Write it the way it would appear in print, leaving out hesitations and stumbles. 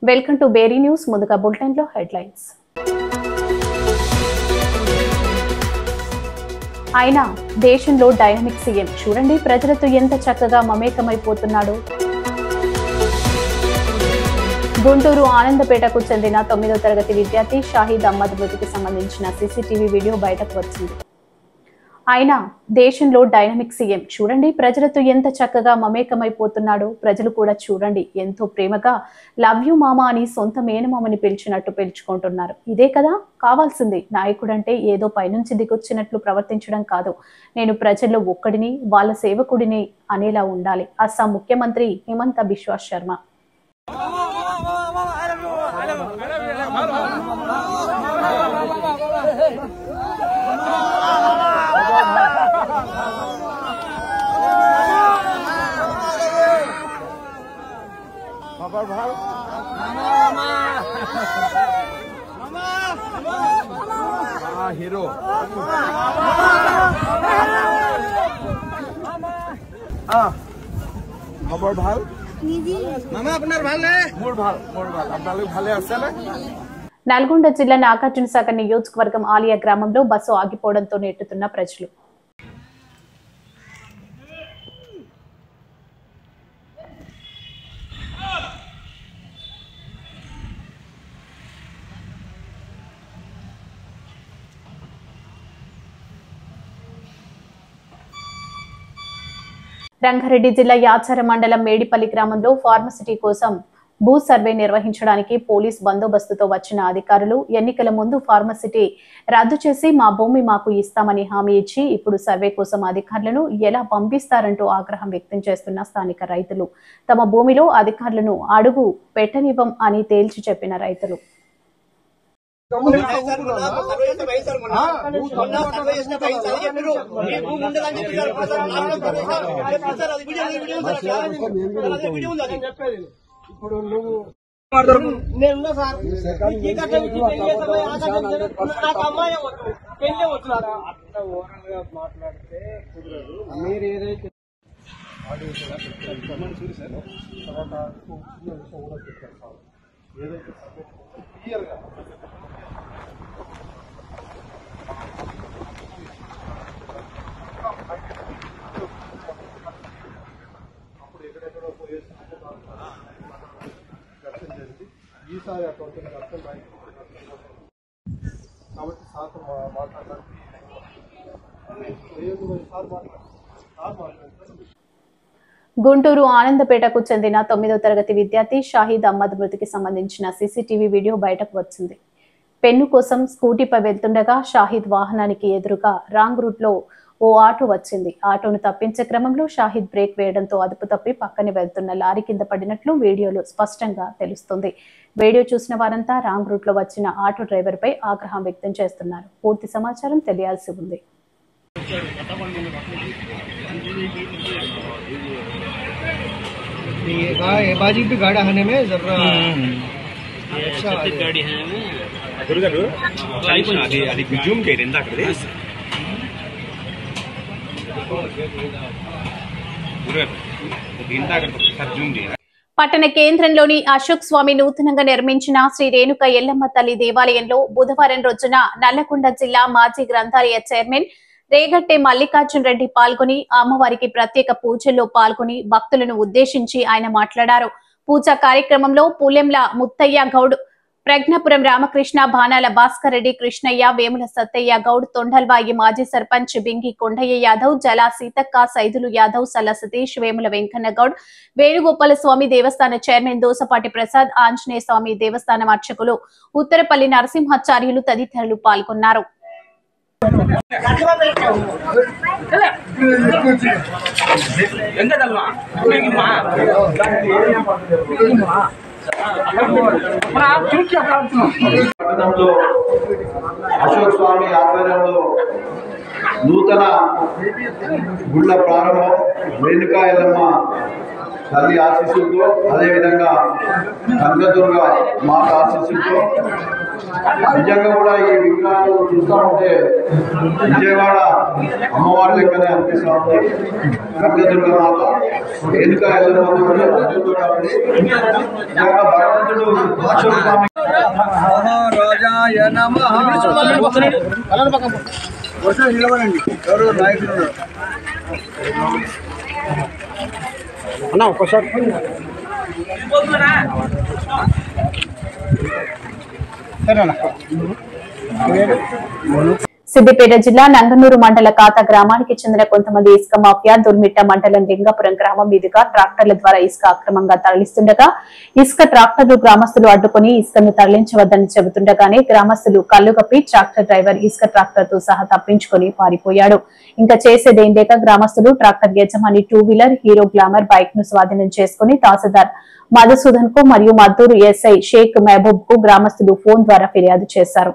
Welcome to బేరీ news. ముందుగా bulletin లో హెడ్లైన్స్. ఆయన దేశంలో డైనమిక్ సీఎం, చూడండి ప్రజలతో ఎంత చక్కగా మమేకమైపోతున్నాడు. గుంటూరు ఆనందపేటకు చెందిన 9వ తరగతి విద్యార్థి షాహిద్ అహ్మద్ మృతికి సంబంధించిన సీసీటీవీ వీడియో బయటకు వచ్చింది. ఆయన దేశంలో డైనమిక్ సీఎం, చూడండి ప్రజలతో ఎంత చక్కగా మమేకమైపోతున్నాడు. ప్రజలు కూడా చూడండి ఎంతో ప్రేమగా లవ్ యూ మామ అని సొంత మేనమామని పిలిచినట్టు పిలుచుకుంటున్నారు. ఇదే కదా కావాల్సింది. నాయకుడంటే ఏదో పైనుంచి దిగొచ్చినట్లు ప్రవర్తించడం కాదు. నేను ప్రజల్లో ఒక్కడిని, వాళ్ళ సేవకుడిని అనేలా ఉండాలి. అస్సాం ముఖ్యమంత్రి హిమంత బిశ్వ శర్మ. हीरो খবর ভাল মামা আপনার ভালে মোর ভাল আপনাদের ভালে আছে না. నల్గొండ జిల్లా నాగార్జునసాగర్ నియోజకవర్గం ఆలియా గ్రామంలో బస్సు ఆగిపోవడంతో నెట్టుతున్న ప్రజలు. రంగారెడ్డి జిల్లా యాచార మండలం మేడిపల్లి గ్రామంలో ఫార్మసిటీ కోసం భూ సర్వే నిర్వహించడానికి పోలీస్ బందోబస్తుతో వచ్చిన అధికారులు ఎన్నికల ముందు ఫార్మసిటీ రద్దు చేసి మా భూమి మాకు ఇస్తామని హామీ ఇచ్చి ఇప్పుడు సర్వే కోసం అధికారులను ఎలా పంపిస్తారంటూ ఆగ్రహం వ్యక్తం చేస్తున్న స్థానిక రైతులు. తమ భూమిలో అధికారులను అడుగు పెట్టనివ్వం అని తేల్చి చెప్పిన రైతులు. ఇప్పుడు నువ్వు మాట్లాడితే కుదరదు. మీరు ఏదైతే ఏదైతే క్లియర్గా అప్పుడు ఎక్కడెక్కడో పోయేసి ఈసారి అటువంటి అర్థం కాబట్టి సార్ మాట్లాడడానికి గుంటూరు ఆనందపేటకు చెందిన 9వ తరగతి విద్యార్థి షాహిద్ అహ్మద్ మృతికి సంబంధించిన సీసీటీవీ వీడియో బయటకు వచ్చింది. పెన్ను కోసం స్కూటీపై వెళ్తుండగా షాహిద్ వాహనానికి ఎదురుగా రాంగ్ రూట్ లో ఓ ఆటో వచ్చింది. ఆటోను తప్పించే క్రమంలో షాహిద్ బ్రేక్ వేయడంతో అదుపు తప్పి పక్కనే వెళ్తున్న లారీ కింద పడినట్లు వీడియోలో స్పష్టంగా తెలుస్తుంది. వీడియో చూసిన వారంతా రాంగ్ రూట్ లో వచ్చిన ఆటో డ్రైవర్ పై ఆగ్రహం వ్యక్తం చేస్తున్నారు. పూర్తి సమాచారం తెలియాల్సి ఉంది. పట్టణ కేంద్రంలోని అశోక్ స్వామి నూతనంగా నిర్మించిన శ్రీ రేణుక ఎల్లమ్మ తల్లి దేవాలయంలో బుధవారం రోజున నల్లగొండ జిల్లా మాజీ గ్రంథాలయ చైర్మన్ రేగట్టె మల్లికార్జున్ రెడ్డి పాల్గొని అమ్మవారికి ప్రత్యేక పూజల్లో పాల్గొని భక్తులను ఉద్దేశించి ఆయన మాట్లాడారు. పూజా కార్యక్రమంలో పూలెంల ముత్తయ్య గౌడ్, ప్రజ్ఞపురం రామకృష్ణ, బాణాల భాస్కర్ రెడ్డి, కృష్ణయ్య, వేముల సత్తయ్య గౌడ్, తొండల్వాయి మాజీ సర్పంచ్ బింగి కొండయ్య యాదవ్, జలా సీతక్క, సైదులు యాదవ్, సల్ల సతీష్, వేముల వెంకన్న గౌడ్, వేణుగోపాల స్వామి దేవస్థాన చైర్మన్ దోసపాటి ప్రసాద్, ఆంజనేయ స్వామి దేవస్థానం అర్చకులు ఉత్తరపల్లి నరసింహాచార్యులు తదితరులు పాల్గొన్నారు. అశోక్ స్వామి ఆధ్వర్యంలో నూతన గుళ్ళ ప్రారంభం రేణుకా ఎల్లమ్మ తల్లి ఆశీస్సులతో అదేవిధంగా కనకదుర్గ మాత ఆశీస్సులతో నిజంగా కూడా ఈ విగ్రహాలు చూస్తూ ఉంటే విజయవాడ అమ్మవారి లెక్కనే అనిపిస్తూ ఉంది. కనకదుర్గ మాత ఎన్నిక భగవంతుడు అశోక్ స్వామి రాజాయ నమః నిలబడండి. ఎవరు నాయకులు అన్న ఒక్కసారి సిద్దిపేట జిల్లా నంగనూరు మండల కాత గ్రామానికి చెందిన కొంతమంది ఇసుక మాఫియా దుర్మిట్ట మండలం లింగాపురం గ్రామం మీదుగా ట్రాక్టర్ల ద్వారా ఇసుక అక్రమంగా తరలిస్తుండగా ఇసుక ట్రాక్టర్లు గ్రామస్తులు అడ్డుకుని ఇసుకను తరలించవద్దని చెబుతుండగానే గ్రామస్తులు కల్లుగప్పి ట్రాక్టర్ డ్రైవర్ ఇసుక ట్రాక్టర్ తో సహా తప్పించుకుని పారిపోయాడు. ఇంకా చేసేదేం లేక గ్రామస్తులు ట్రాక్టర్ యజమాని 2 వీలర్ హీరో గ్లామర్ బైక్ ను స్వాధీనం చేసుకుని తహసీల్దార్ మధుసూదన్ కు మరియు మద్దూరు ఎస్ఐ షేక్ మహబూబ్ కు గ్రామస్తులు ఫోన్ ద్వారా ఫిర్యాదు చేశారు.